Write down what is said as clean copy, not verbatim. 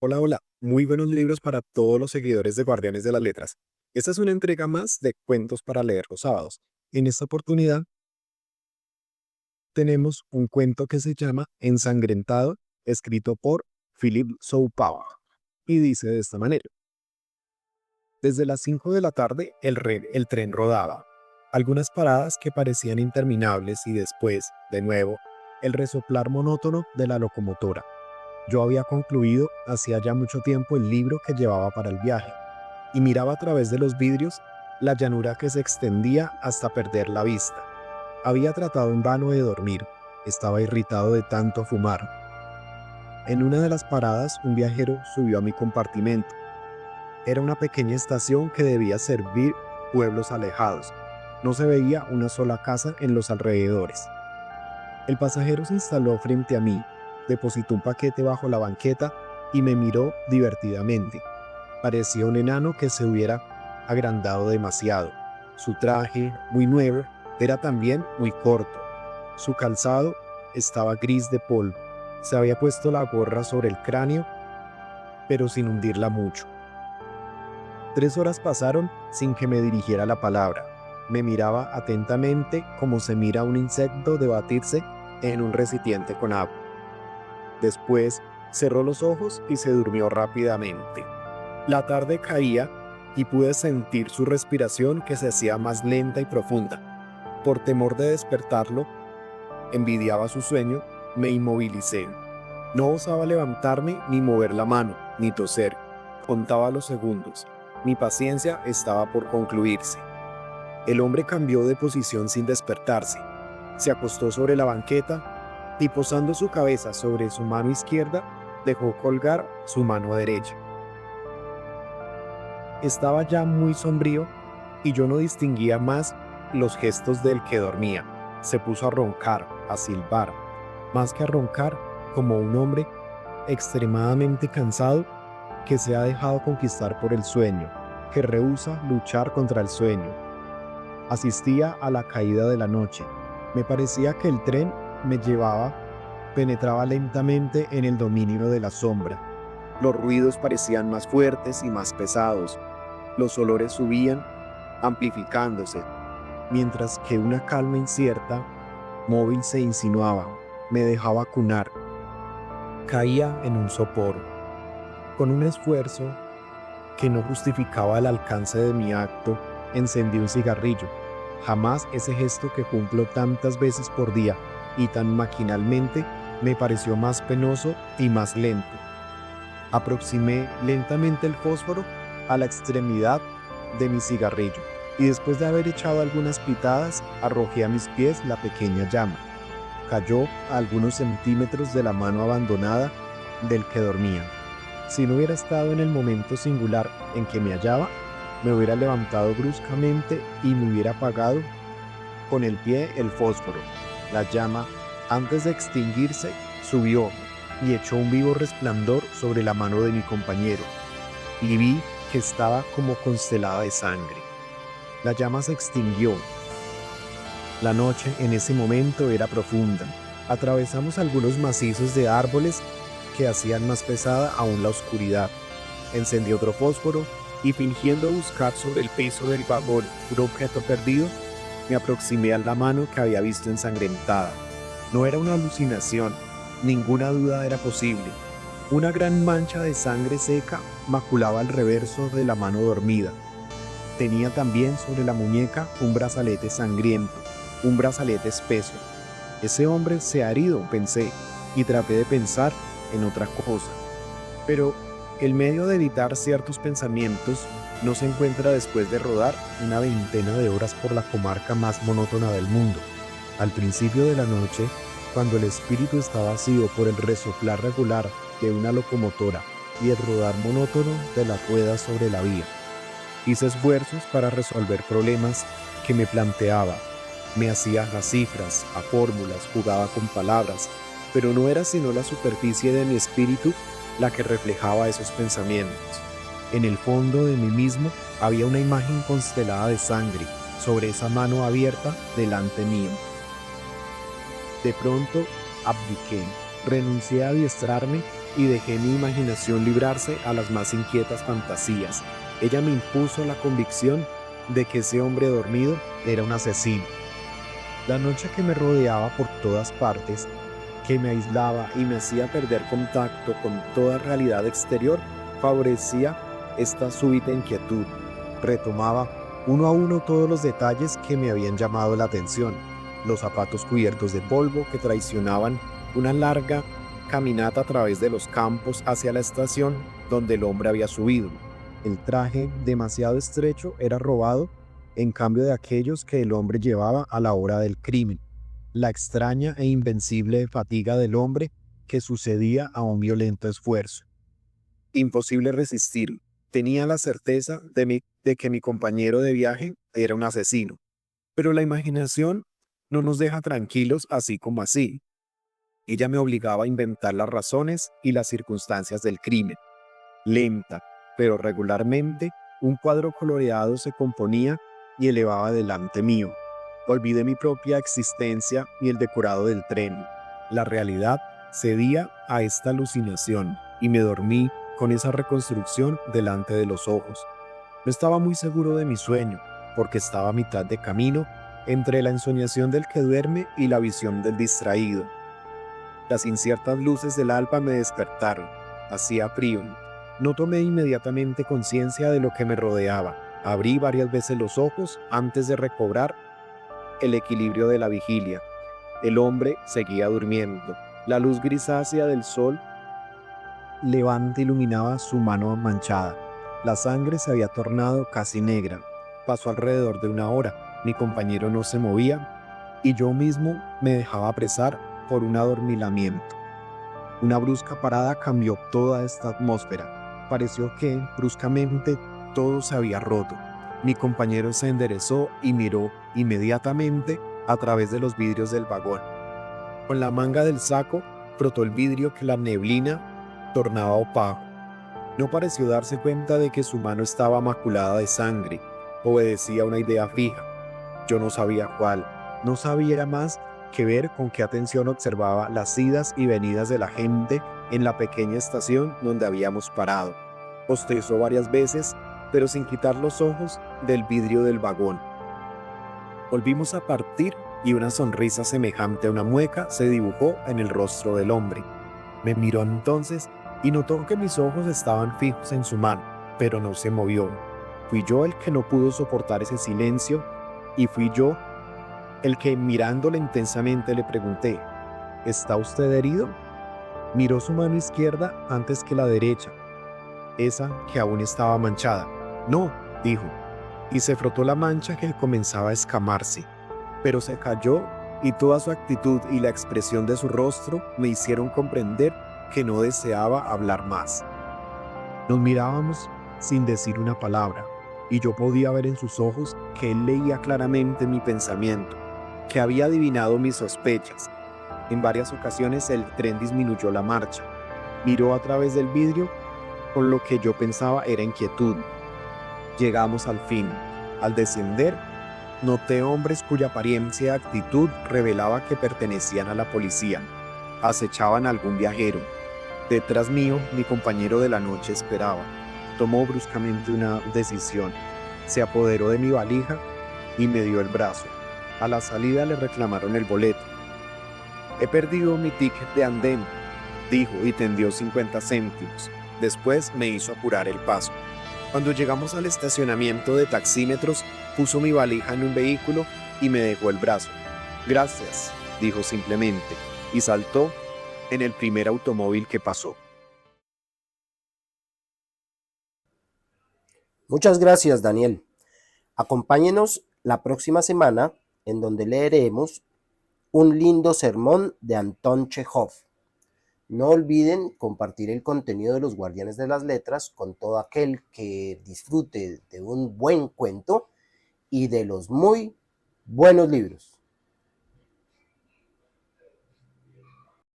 Hola, hola. Muy buenos libros para todos los seguidores de Guardianes de las Letras. Esta es una entrega más de cuentos para leer los sábados. En esta oportunidad tenemos un cuento que se llama Ensangrentado, escrito por Philip Soupao. Y dice de esta manera. Desde las 5 de la tarde el tren rodaba. Algunas paradas que parecían interminables y después, de nuevo, el resoplar monótono de la locomotora. Yo había concluido hacía ya mucho tiempo el libro que llevaba para el viaje y miraba a través de los vidrios la llanura que se extendía hasta perder la vista. Había tratado en vano de dormir, estaba irritado de tanto fumar. En una de las paradas un viajero subió a mi compartimento. Era una pequeña estación que debía servir pueblos alejados. No se veía una sola casa en los alrededores. El pasajero se instaló frente a mí, depositó un paquete bajo la banqueta y me miró divertidamente. Parecía un enano que se hubiera agrandado demasiado. Su traje, muy nuevo, era también muy corto. Su calzado estaba gris de polvo. Se había puesto la gorra sobre el cráneo, pero sin hundirla mucho. 3 horas pasaron sin que me dirigiera la palabra. Me miraba atentamente como se mira a un insecto debatirse en un recipiente con agua. Después cerró los ojos y se durmió rápidamente. La tarde caía y pude sentir su respiración que se hacía más lenta y profunda. Por temor de despertarlo, envidiaba su sueño, me inmovilicé. No osaba levantarme ni mover la mano, ni toser. Contaba los segundos. Mi paciencia estaba por concluirse. El hombre cambió de posición sin despertarse. Se acostó sobre la banqueta y posando su cabeza sobre su mano izquierda, dejó colgar su mano derecha. Estaba ya muy sombrío y yo no distinguía más los gestos del que dormía. Se puso a roncar, a silbar, más que a roncar, como un hombre extremadamente cansado que se ha dejado conquistar por el sueño, que rehúsa luchar contra el sueño. Asistía a la caída de la noche. Me parecía que el tren me llevaba, penetraba lentamente en el dominio de la sombra. Los ruidos parecían más fuertes y más pesados. Los olores subían, amplificándose, mientras que una calma incierta, móvil se insinuaba, me dejaba cunar. Caía en un sopor. Con un esfuerzo que no justificaba el alcance de mi acto, encendí un cigarrillo. Jamás ese gesto que cumplo tantas veces por día y tan maquinalmente me pareció más penoso y más lento. Aproximé lentamente el fósforo a la extremidad de mi cigarrillo y después de haber echado algunas pitadas, arrojé a mis pies la pequeña llama. Cayó a algunos centímetros de la mano abandonada del que dormía. Si no hubiera estado en el momento singular en que me hallaba, me hubiera levantado bruscamente y me hubiera apagado con el pie el fósforo. La llama, antes de extinguirse, subió y echó un vivo resplandor sobre la mano de mi compañero, y vi que estaba como constelada de sangre. La llama se extinguió. La noche en ese momento era profunda. Atravesamos algunos macizos de árboles que hacían más pesada aún la oscuridad. Encendí otro fósforo y, fingiendo buscar sobre el piso del vagón un objeto perdido, me aproximé a la mano que había visto ensangrentada. No era una alucinación, ninguna duda era posible. Una gran mancha de sangre seca maculaba el reverso de la mano dormida. Tenía también sobre la muñeca un brazalete sangriento, un brazalete espeso. Ese hombre se ha herido, pensé, y traté de pensar en otra cosa. Pero el medio de evitar ciertos pensamientos no se encuentra después de rodar una veintena de horas por la comarca más monótona del mundo. Al principio de la noche, cuando el espíritu está vacío por el resoplar regular de una locomotora y el rodar monótono de las ruedas sobre la vía. Hice esfuerzos para resolver problemas que me planteaba. Me hacía a cifras, a fórmulas, jugaba con palabras, pero no era sino la superficie de mi espíritu la que reflejaba esos pensamientos. En el fondo de mí mismo había una imagen constelada de sangre sobre esa mano abierta delante mío. De pronto abdiqué, renuncié a adiestrarme y dejé mi imaginación librarse a las más inquietas fantasías. Ella me impuso la convicción de que ese hombre dormido era un asesino. La noche que me rodeaba por todas partes, que me aislaba y me hacía perder contacto con toda realidad exterior, favorecía esta súbita inquietud. Retomaba uno a uno todos los detalles que me habían llamado la atención. Los zapatos cubiertos de polvo que traicionaban una larga caminata a través de los campos hacia la estación donde el hombre había subido. El traje demasiado estrecho era robado en cambio de aquellos que el hombre llevaba a la hora del crimen. La extraña e invencible fatiga del hombre que sucedía a un violento esfuerzo. Imposible resistir. Tenía la certeza de que mi compañero de viaje era un asesino. Pero la imaginación no nos deja tranquilos así como así. Ella me obligaba a inventar las razones y las circunstancias del crimen. Lenta, pero regularmente, un cuadro coloreado se componía y elevaba delante mío. Olvidé mi propia existencia y el decorado del tren. La realidad cedía a esta alucinación y me dormí con esa reconstrucción delante de los ojos. No estaba muy seguro de mi sueño, porque estaba a mitad de camino entre la ensoñación del que duerme y la visión del distraído. Las inciertas luces del alba me despertaron. Hacía frío. No tomé inmediatamente conciencia de lo que me rodeaba. Abrí varias veces los ojos antes de recobrar el equilibrio de la vigilia. El hombre seguía durmiendo. La luz grisácea del sol levante iluminaba su mano manchada. La sangre se había tornado casi negra. Pasó alrededor de una hora. Mi compañero no se movía y yo mismo me dejaba apresar por un adormilamiento. Una brusca parada cambió toda esta atmósfera. Pareció que, bruscamente, todo se había roto. Mi compañero se enderezó y miró inmediatamente a través de los vidrios del vagón. Con la manga del saco frotó el vidrio que la neblina tornaba opaco. No pareció darse cuenta de que su mano estaba maculada de sangre. Obedecía a una idea fija. Yo no sabía cuál. No sabía más que ver con qué atención observaba las idas y venidas de la gente en la pequeña estación donde habíamos parado. Bostezó varias veces, pero sin quitar los ojos del vidrio del vagón. Volvimos a partir y una sonrisa semejante a una mueca se dibujó en el rostro del hombre. Me miró entonces y notó que mis ojos estaban fijos en su mano, pero no se movió. Fui yo el que no pudo soportar ese silencio y fui yo el que mirándole intensamente le pregunté, ¿está usted herido? Miró su mano izquierda antes que la derecha, esa que aún estaba manchada. No, dijo, y se frotó la mancha que comenzaba a escamarse, pero se calló y toda su actitud y la expresión de su rostro me hicieron comprender que no deseaba hablar más. Nos mirábamos sin decir una palabra, y yo podía ver en sus ojos que él leía claramente mi pensamiento, que había adivinado mis sospechas. En varias ocasiones el tren disminuyó la marcha. Miró a través del vidrio con lo que yo pensaba era inquietud. Llegamos al fin. Al descender, noté hombres cuya apariencia y actitud revelaba que pertenecían a la policía. Acechaban a algún viajero. Detrás mío, mi compañero de la noche esperaba. Tomó bruscamente una decisión. Se apoderó de mi valija y me dio el brazo. A la salida le reclamaron el boleto. He perdido mi ticket de andén, dijo y tendió 50 céntimos. Después me hizo apurar el paso. Cuando llegamos al estacionamiento de taxímetros, puso mi valija en un vehículo y me dejó el brazo. Gracias, dijo simplemente, y saltó en el primer automóvil que pasó. Muchas gracias, Daniel. Acompáñenos la próxima semana en donde leeremos un lindo sermón de Anton Chejov. No olviden compartir el contenido de los Guardianes de las Letras con todo aquel que disfrute de un buen cuento y de los muy buenos libros.